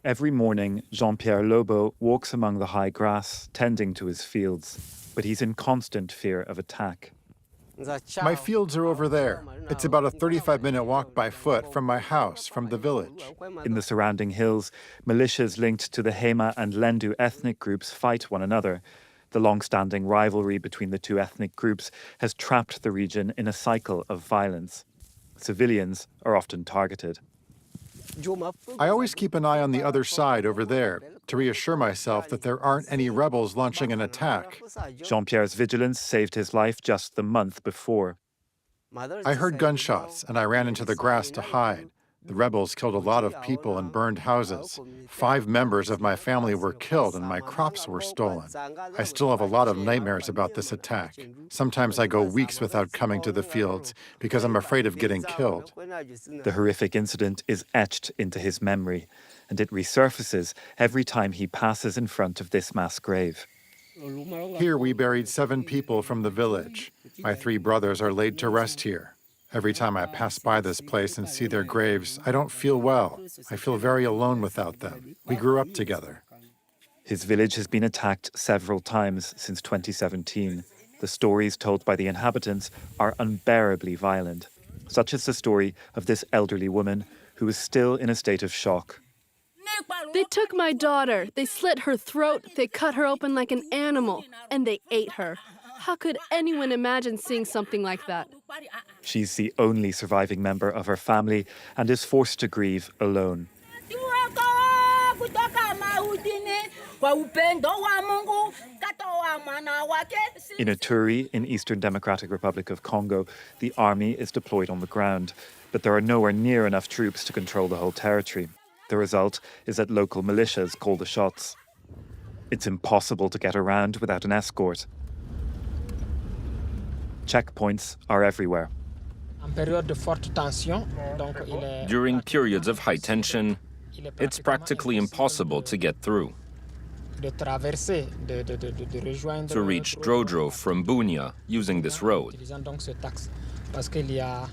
Every morning, Jean-Pierre Lobo walks among the high grass, tending to his fields, but he's in constant fear of attack. My fields are over there. It's about a 35-minute walk by foot from my house, from the village. In the surrounding hills, militias linked to the Hema and Lendu ethnic groups fight one another. The long-standing rivalry between the two ethnic groups has trapped the region in a cycle of violence. Civilians are often targeted. I always keep an eye on the other side over there to reassure myself that there aren't any rebels launching an attack. Jean-Pierre's vigilance saved his life just the month before. I heard gunshots and I ran into the grass to hide. The rebels killed a lot of people and burned houses. 5 members of my family were killed and my crops were stolen. I still have a lot of nightmares about this attack. Sometimes I go weeks without coming to the fields because I'm afraid of getting killed. The horrific incident is etched into his memory, and it resurfaces every time he passes in front of this mass grave. Here we buried 7 people from the village. My 3 brothers are laid to rest here. Every time I pass by this place and see their graves, I don't feel well. I feel very alone without them. We grew up together. His village has been attacked several times since 2017. The stories told by the inhabitants are unbearably violent. Such is the story of this elderly woman who is still in a state of shock. They took my daughter. They slit her throat. They cut her open like an animal. And they ate her. How could anyone imagine seeing something like that? She's the only surviving member of her family and is forced to grieve alone. In Ituri, in Eastern Democratic Republic of Congo, the army is deployed on the ground, but there are nowhere near enough troops to control the whole territory. The result is that local militias call the shots. It's impossible to get around without an escort. Checkpoints are everywhere. During periods of high tension, it's practically impossible to get through. To reach Drodro from Bunia using this road,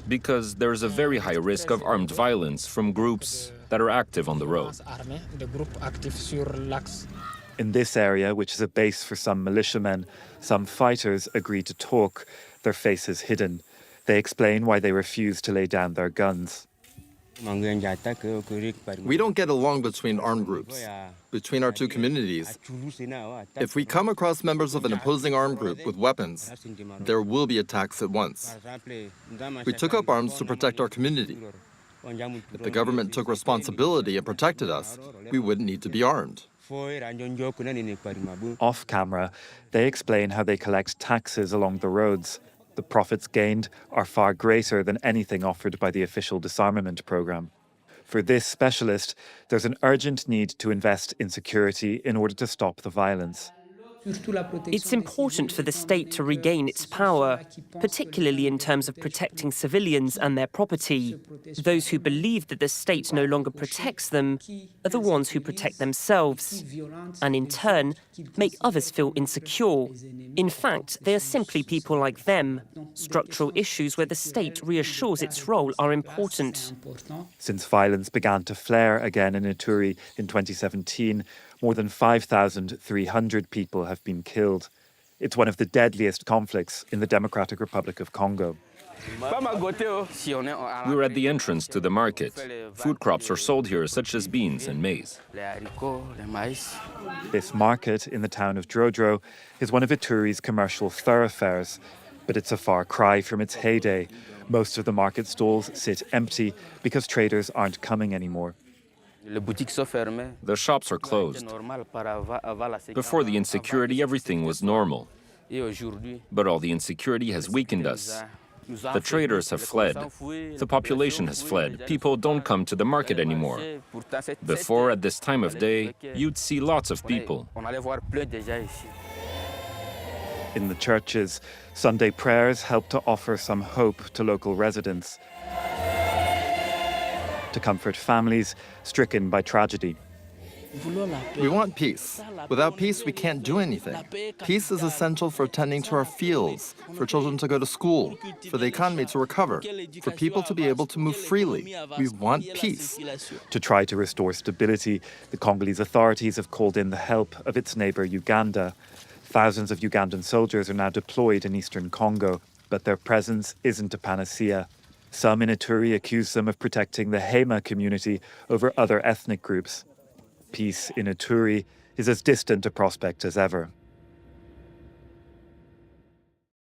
because there's a very high risk of armed violence from groups that are active on the road. In this area, which is a base for some militiamen, some fighters agree to talk, their faces hidden. They explain why they refuse to lay down their guns. We don't get along between armed groups, between our two communities. If we come across members of an opposing armed group with weapons, there will be attacks at once. We took up arms to protect our community. If the government took responsibility and protected us, we wouldn't need to be armed. Off camera, they explain how they collect taxes along the roads. The profits gained are far greater than anything offered by the official disarmament program. For this specialist, there's an urgent need to invest in security in order to stop the violence. It's important for the state to regain its power, particularly in terms of protecting civilians and their property. Those who believe that the state no longer protects them are the ones who protect themselves, and in turn, make others feel insecure. In fact, they are simply people like them. Structural issues where the state reassures its role are important. Since violence began to flare again in Ituri in 2017, more than 5,300 people have been killed. It's one of the deadliest conflicts in the Democratic Republic of Congo. We were at the entrance to the market. Food crops are sold here, such as beans and maize. This market in the town of Drodro is one of Ituri's commercial thoroughfares, but it's a far cry from its heyday. Most of the market stalls sit empty because traders aren't coming anymore. The shops are closed. Before the insecurity, everything was normal. But all the insecurity has weakened us. The traders have fled. The population has fled. People don't come to the market anymore. Before, at this time of day, you'd see lots of people. In the churches, Sunday prayers help to offer some hope to local residents, to comfort families stricken by tragedy. We want peace. Without peace, we can't do anything. Peace is essential for tending to our fields, for children to go to school, for the economy to recover, for people to be able to move freely. We want peace. To try to restore stability, the Congolese authorities have called in the help of its neighbour Uganda. Thousands of Ugandan soldiers are now deployed in eastern Congo, but their presence isn't a panacea. Some in Ituri accuse them of protecting the Hema community over other ethnic groups. Peace in Ituri is as distant a prospect as ever.